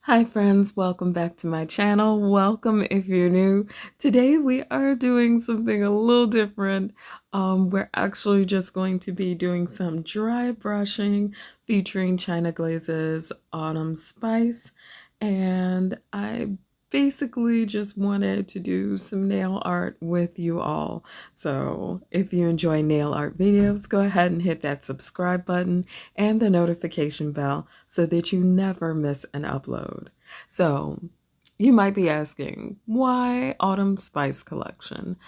Hi friends, welcome back to my channel. Welcome if you're new. Today we are doing something a little different. We're actually just going to be doing some dry brushing featuring China Glaze's Autumn Spice. And I basically just wanted to do some nail art with you all. So if you enjoy nail art videos, go ahead and hit that subscribe button and the notification bell so that you never miss an upload. So you might be asking, why Autumn Spice Collection?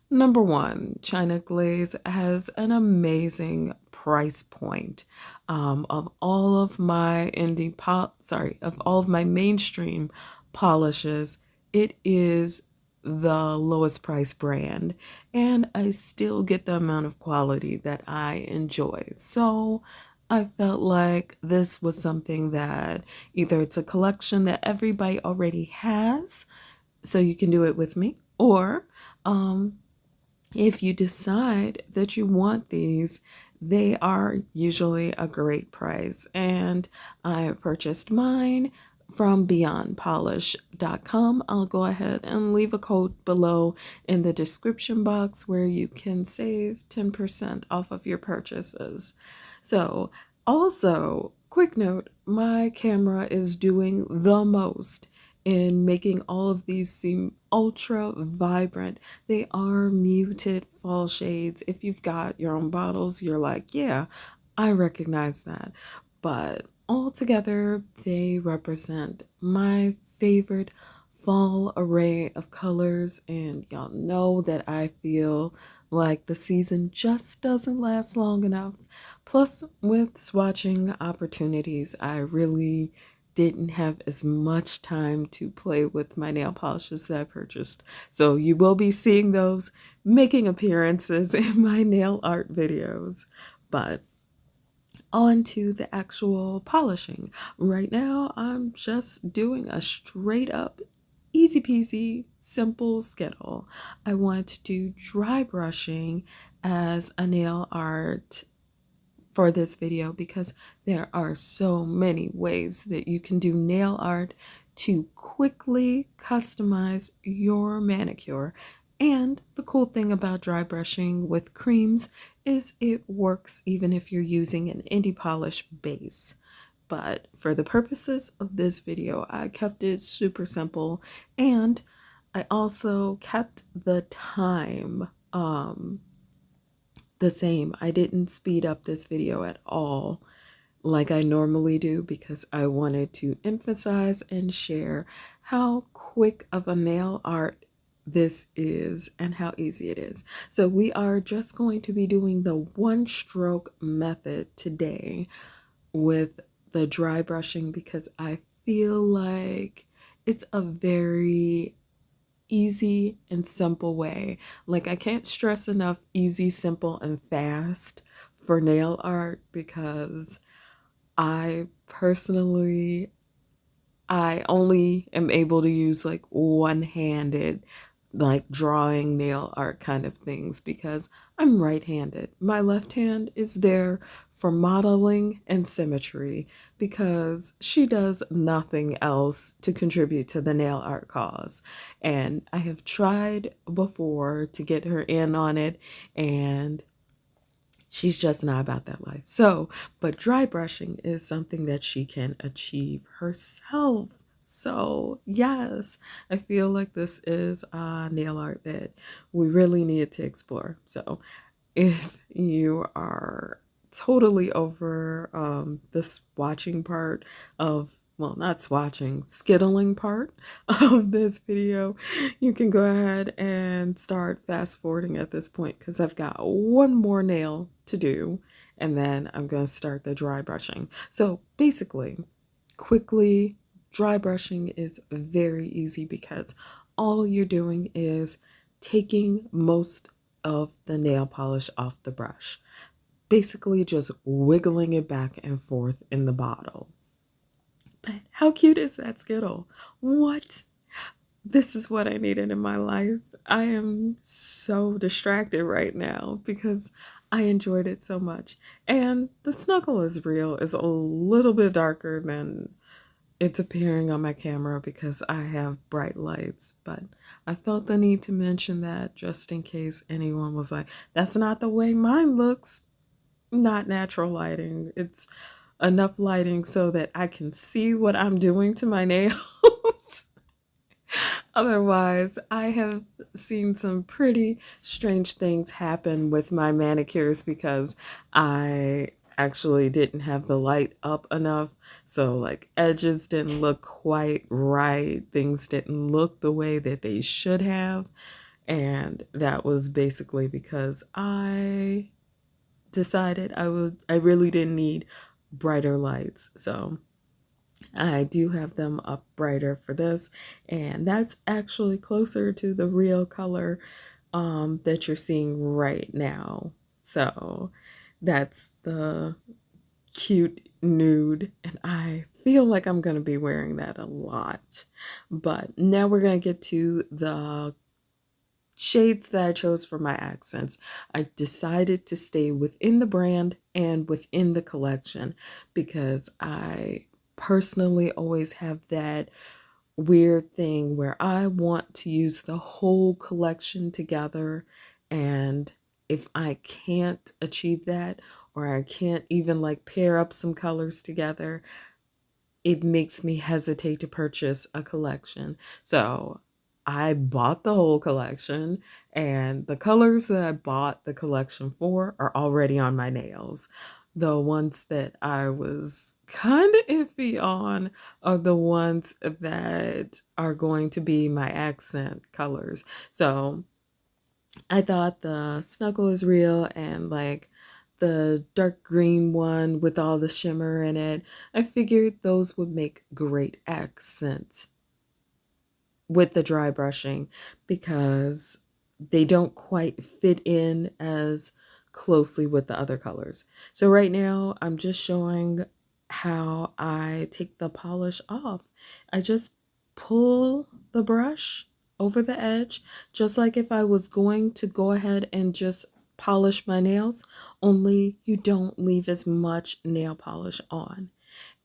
Number one, China Glaze has an amazing price point. Of all of my of all of my mainstream polishes, it is the lowest price brand, and I still get the amount of quality that I enjoy. So I felt like this was something that either it's a collection that everybody already has, so you can do it with me, or if you decide that you want these, they are usually a great price. And I purchased mine from beyondpolish.com. I'll go ahead and leave a code below in the description box where you can save 10% off of your purchases. So, also, quick note, my camera is doing the most in making all of these seem ultra vibrant. They are muted fall shades. If you've got your own bottles, you're like, yeah, I recognize that. But altogether, they represent my favorite fall array of colors. And y'all know that I feel like the season just doesn't last long enough. Plus, with swatching opportunities, I really didn't have as much time to play with my nail polishes that I purchased. So you will be seeing those making appearances in my nail art videos. But on to the actual polishing. Right now, I'm just doing a straight up easy peasy simple skittle. I want to do dry brushing as a nail art for this video because there are so many ways that you can do nail art to quickly customize your manicure. And the cool thing about dry brushing with creams is it works even if you're using an indie polish base. But for the purposes of this video, I kept it super simple, and I also kept the time the same. I didn't speed up this video at all like I normally do because I wanted to emphasize and share how quick of a nail art this is and how easy it is. So we are just going to be doing the one stroke method today with the dry brushing because I feel like it's a very easy and simple way. Like, I can't stress enough easy, simple, and fast for nail art because I personally, I only am able to use like one-handed, like drawing nail art kind of things because I'm right-handed. My left hand is there for modeling and symmetry because she does nothing else to contribute to the nail art cause. And I have tried before to get her in on it, and she's just not about that life. So, but dry brushing is something that she can achieve herself. So, yes, I feel like this is a nail art that we really need to explore. So, if you are totally over the swatching part of, well, not swatching, skittling part of this video, you can go ahead and start fast forwarding at this point because I've got one more nail to do and then I'm going to start the dry brushing. So basically, quickly, dry brushing is very easy because all you're doing is taking most of the nail polish off the brush, basically just wiggling it back and forth in the bottle. But how cute is that Skittle? What? This is what I needed in my life. I am so distracted right now because I enjoyed it so much. And the snuggle is real. It's a little bit darker than it's appearing on my camera because I have bright lights, but I felt the need to mention that just in case anyone was like, that's not the way mine looks. Not natural lighting. It's enough lighting so that I can see what I'm doing to my nails. Otherwise, I have seen some pretty strange things happen with my manicures because I actually didn't have the light up enough. So, like, edges didn't look quite right. Things didn't look the way that they should have. And that was basically because I decided I really didn't need brighter lights. So, I do have them up brighter for this, and that's actually closer to the real color that you're seeing right now. So that's the cute nude, and I feel like I'm going to be wearing that a lot. But now we're going to get to the shades that I chose for my accents. I decided to stay within the brand and within the collection because I personally always have that weird thing where I want to use the whole collection together. And if I can't achieve that, or I can't even like pair up some colors together, it makes me hesitate to purchase a collection. So I bought the whole collection, and the colors that I bought the collection for are already on my nails. The ones that I was kind of iffy on are the ones that are going to be my accent colors. So I thought the snuggle is real, and like the dark green one with all the shimmer in it, I figured those would make great accents with the dry brushing because they don't quite fit in as closely with the other colors. So right now I'm just showing how I take the polish off. I just pull the brush over the edge, just like if I was going to go ahead and just polish my nails, only you don't leave as much nail polish on.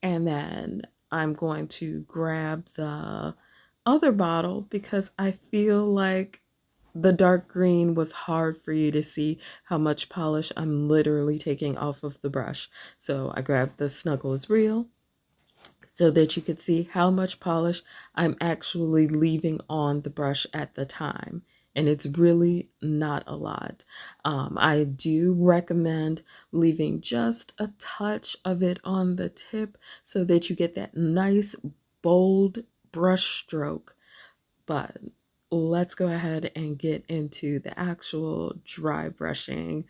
And then I'm going to grab the other bottle because I feel like the dark green was hard for you to see how much polish I'm literally taking off of the brush. So I grabbed the Snuggle is Real so that you could see how much polish I'm actually leaving on the brush at the time. And it's really not a lot. I do recommend leaving just a touch of it on the tip so that you get that nice, bold brush stroke. But let's go ahead and get into the actual dry brushing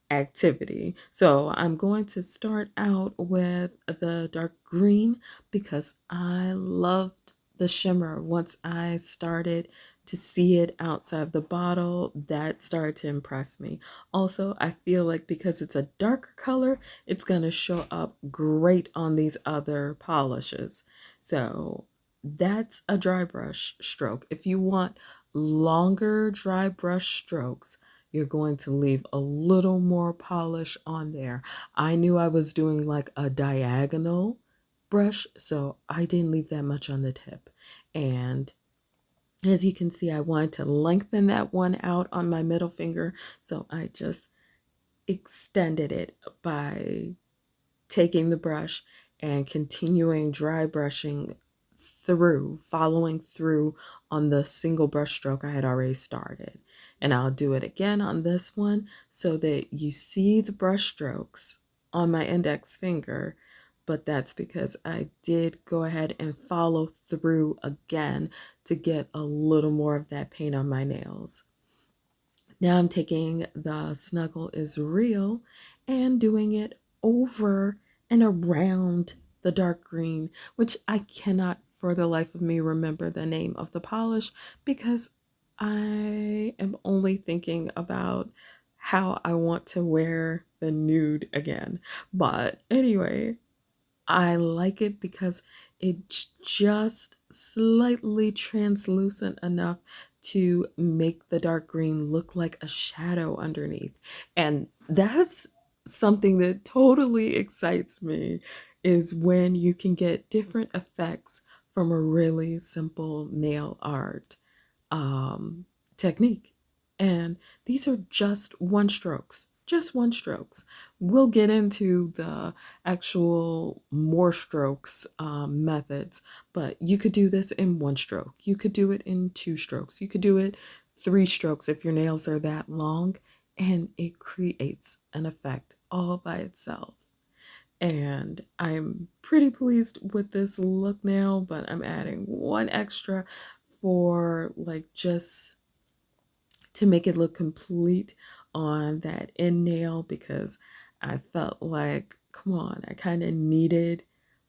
activity. So I'm going to start out with the dark green because I loved the shimmer. Once I started to see it outside the bottle, that started to impress me. Also, I feel like because it's a darker color, it's going to show up great on these other polishes. So that's a dry brush stroke. If you want longer dry brush strokes, you're going to leave a little more polish on there. I knew I was doing like a diagonal brush, so I didn't leave that much on the tip. And as you can see, I wanted to lengthen that one out on my middle finger, so I just extended it by taking the brush and continuing dry brushing through, following through on the single brush stroke I had already started. And I'll do it again on this one so that you see the brush strokes on my index finger, but that's because I did go ahead and follow through again to get a little more of that paint on my nails. Now I'm taking the Snuggle is Real and doing it over and around the dark green, which I cannot for the life of me remember the name of the polish because I am only thinking about how I want to wear the nude again. But anyway, I like it because it's just slightly translucent enough to make the dark green look like a shadow underneath. And that's something that totally excites me is when you can get different effects from a really simple nail art technique. And these are just one strokes, just one strokes. We'll get into the actual more strokes methods, but you could do this in one stroke. You could do it in two strokes. You could do it three strokes if your nails are that long, and it creates an effect all by itself. And I'm pretty pleased with this look now, but I'm adding one extra for like just to make it look complete on that end nail, because I felt like, come on, I kind of needed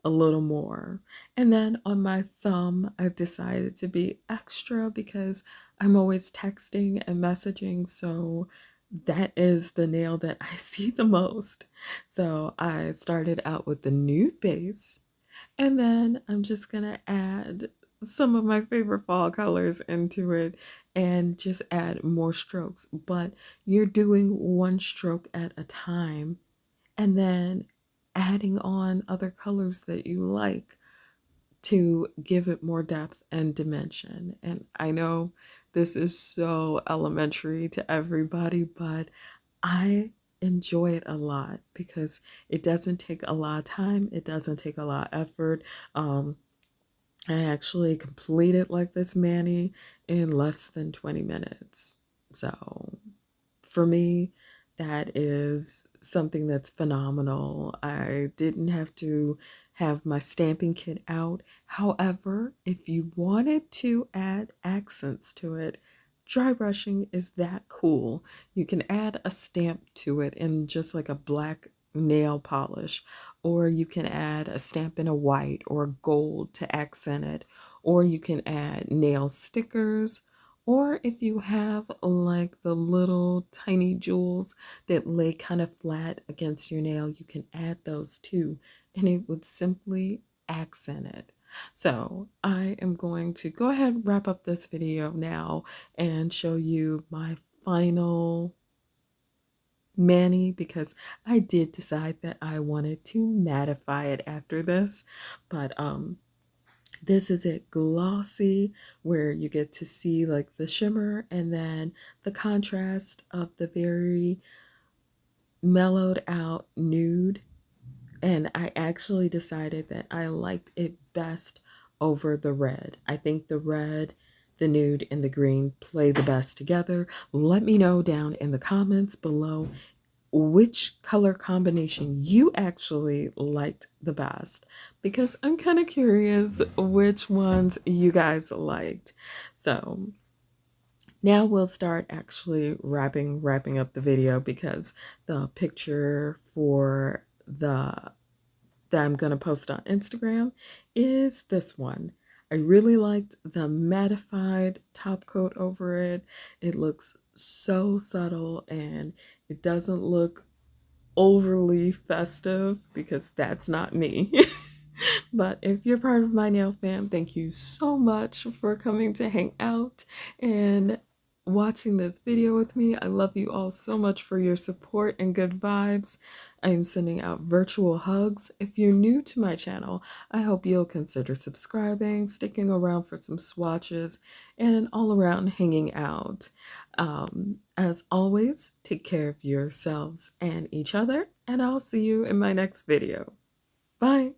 a little more. And then on my thumb, I decided to be extra because I'm always texting and messaging, so that is the nail that I see the most. So I started out with the nude base, and then I'm just gonna add some of my favorite fall colors into it and just add more strokes. But you're doing one stroke at a time and then adding on other colors that you like to give it more depth and dimension. And I know this is so elementary to everybody, but I enjoy it a lot because it doesn't take a lot of time, it doesn't take a lot of effort. I actually completed like this mani in less than 20 minutes. So for me, that is something that's phenomenal. I didn't have to have my stamping kit out. However, if you wanted to add accents to it, dry brushing is that cool. You can add a stamp to it in just like a black nail polish, or you can add a stamp in a white or gold to accent it, or you can add nail stickers, or if you have like the little tiny jewels that lay kind of flat against your nail, you can add those too, and it would simply accent it. So I am going to go ahead and wrap up this video now and show you my final mani, because I did decide that I wanted to mattify it after this. But this is it glossy, where you get to see like the shimmer and then the contrast of the very mellowed out nude. And I actually decided that I liked it best over the red. I think the red, the nude, and the green play the best together. Let me know down in the comments below which color combination you actually liked the best, because I'm kind of curious which ones you guys liked. So now we'll start actually wrapping up the video, because the picture for the that I'm going to post on Instagram is this one. I really liked the mattified top coat over it. It looks so subtle and it doesn't look overly festive, because that's not me. But if you're part of my nail fam, thank you so much for coming to hang out and watching this video with me. I love you all so much for your support and good vibes. I am sending out virtual hugs. If you're new to my channel, I hope you'll consider subscribing, sticking around for some swatches, and all around hanging out. As always, take care of yourselves and each other, and I'll see you in my next video. Bye.